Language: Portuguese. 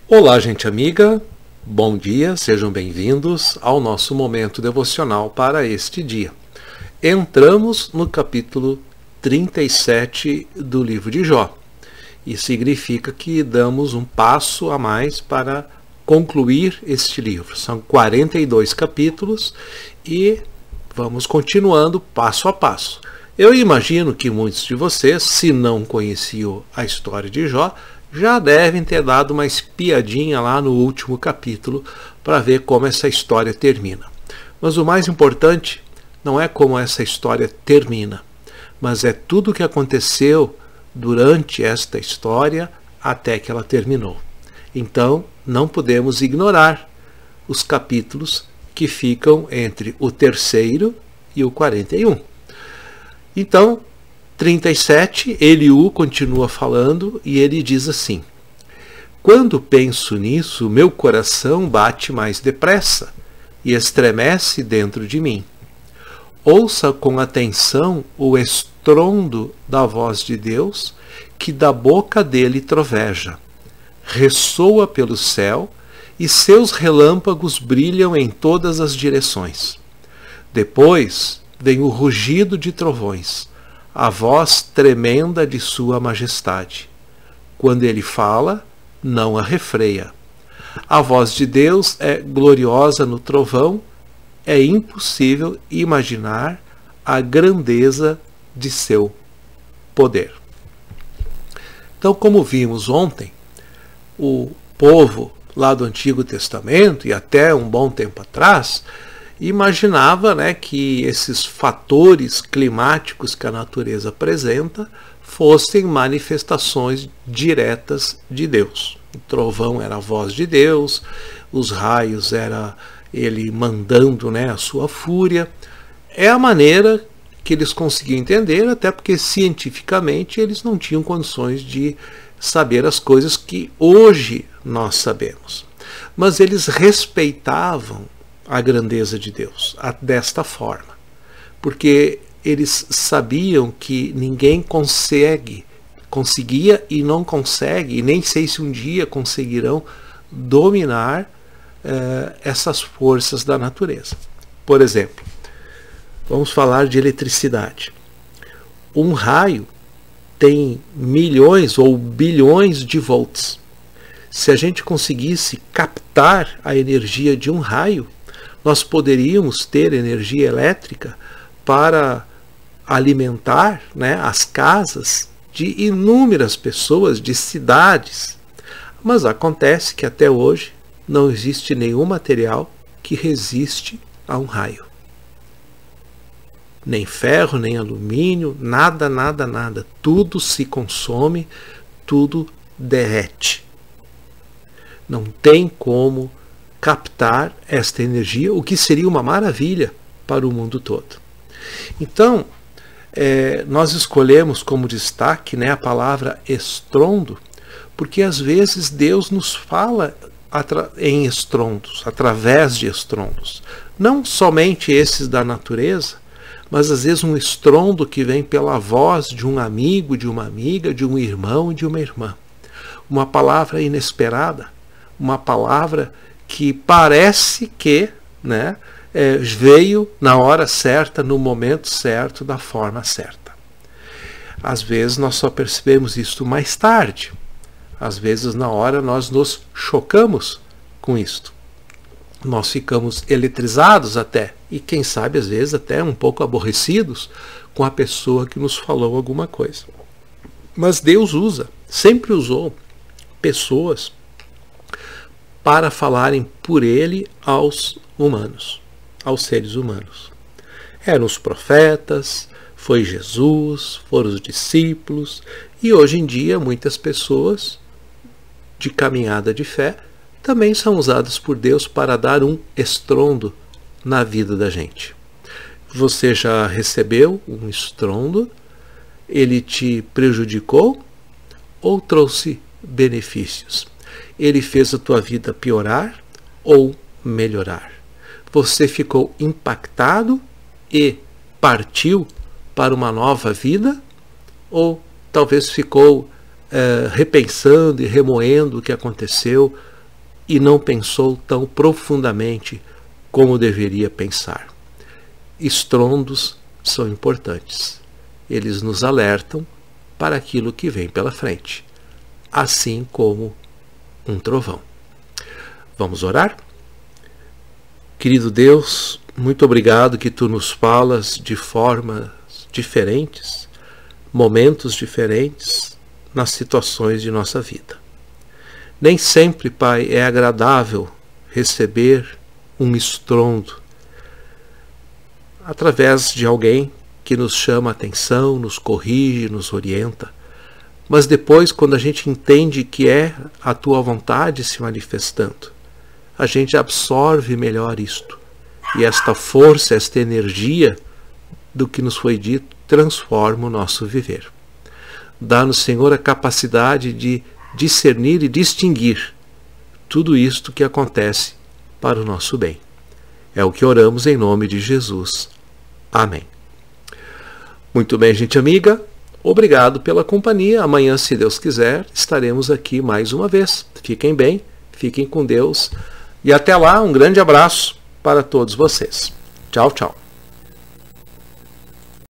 Olá, gente amiga, bom dia, sejam bem-vindos ao nosso momento devocional para este dia. Entramos no capítulo 37 do livro de Jó. Isso significa que damos um passo a mais para concluir este livro. São 42 capítulos e vamos continuando passo a passo. Eu imagino que muitos de vocês, se não conheciam a história de Jó, já devem ter dado uma espiadinha lá no último capítulo para ver como essa história termina. Mas o mais importante não é como essa história termina, mas é tudo o que aconteceu durante esta história até que ela terminou. Então, não podemos ignorar os capítulos que ficam entre o 3º e o 41. Então, 37, Eliú continua falando e ele diz assim: quando penso nisso, meu coração bate mais depressa e estremece dentro de mim. Ouça com atenção o estrondo da voz de Deus, que da boca dele troveja. Ressoa pelo céu e seus relâmpagos brilham em todas as direções. Depois vem o rugido de trovões, a voz tremenda de sua majestade. Quando ele fala, não a refreia. A voz de Deus é gloriosa no trovão, é impossível imaginar a grandeza de seu poder. Então, como vimos ontem, o povo lá do Antigo Testamento, e até um bom tempo atrás, imaginava, que esses fatores climáticos que a natureza apresenta fossem manifestações diretas de Deus. O trovão era a voz de Deus, os raios era ele mandando a sua fúria. É a maneira que eles conseguiam entender, até porque cientificamente eles não tinham condições de saber as coisas que hoje nós sabemos. Mas eles respeitavam a grandeza de Deus desta forma, porque eles sabiam que ninguém conseguia e não consegue, e nem sei se um dia conseguirão dominar essas forças da natureza. Por exemplo, vamos falar de eletricidade. Um raio tem milhões ou bilhões de volts. Se a gente conseguisse captar a energia de um raio, nós poderíamos ter energia elétrica para alimentar as casas de inúmeras pessoas, de cidades. Mas acontece que até hoje não existe nenhum material que resiste a um raio. Nem ferro, nem alumínio, nada, nada, nada. Tudo se consome, tudo derrete. Não tem como captar esta energia, o que seria uma maravilha para o mundo todo. Então, nós escolhemos como destaque a palavra estrondo, porque às vezes Deus nos fala em estrondos, através de estrondos. Não somente esses da natureza, mas às vezes um estrondo que vem pela voz de um amigo, de uma amiga, de um irmão e de uma irmã. Uma palavra inesperada, uma palavra que parece que veio na hora certa, no momento certo, da forma certa. Às vezes nós só percebemos isso mais tarde. Às vezes na hora nós nos chocamos com isto. Nós ficamos eletrizados até, e quem sabe às vezes até um pouco aborrecidos com a pessoa que nos falou alguma coisa. Mas Deus sempre usou pessoas para falarem por ele aos humanos, aos seres humanos. Eram os profetas, foi Jesus, foram os discípulos, e hoje em dia muitas pessoas de caminhada de fé também são usadas por Deus para dar um estrondo na vida da gente. Você já recebeu um estrondo? Ele te prejudicou ou trouxe benefícios? Ele fez a tua vida piorar ou melhorar? Você ficou impactado e partiu para uma nova vida? Ou talvez ficou repensando e remoendo o que aconteceu e não pensou tão profundamente como deveria pensar. Estrondos são importantes. Eles nos alertam para aquilo que vem pela frente, assim como um trovão. Vamos orar? Querido Deus, muito obrigado que Tu nos falas de formas diferentes, momentos diferentes, nas situações de nossa vida. Nem sempre, Pai, é agradável receber um estrondo através de alguém que nos chama a atenção, nos corrige, nos orienta. Mas depois, quando a gente entende que é a Tua vontade se manifestando, a gente absorve melhor isto. E esta força, esta energia do que nos foi dito, transforma o nosso viver. Dá-nos, Senhor, a capacidade de discernir e distinguir tudo isto que acontece para o nosso bem. É o que oramos em nome de Jesus. Amém. Muito bem, gente amiga. Obrigado pela companhia. Amanhã, se Deus quiser, estaremos aqui mais uma vez. Fiquem bem, fiquem com Deus. E até lá, um grande abraço para todos vocês. Tchau, tchau.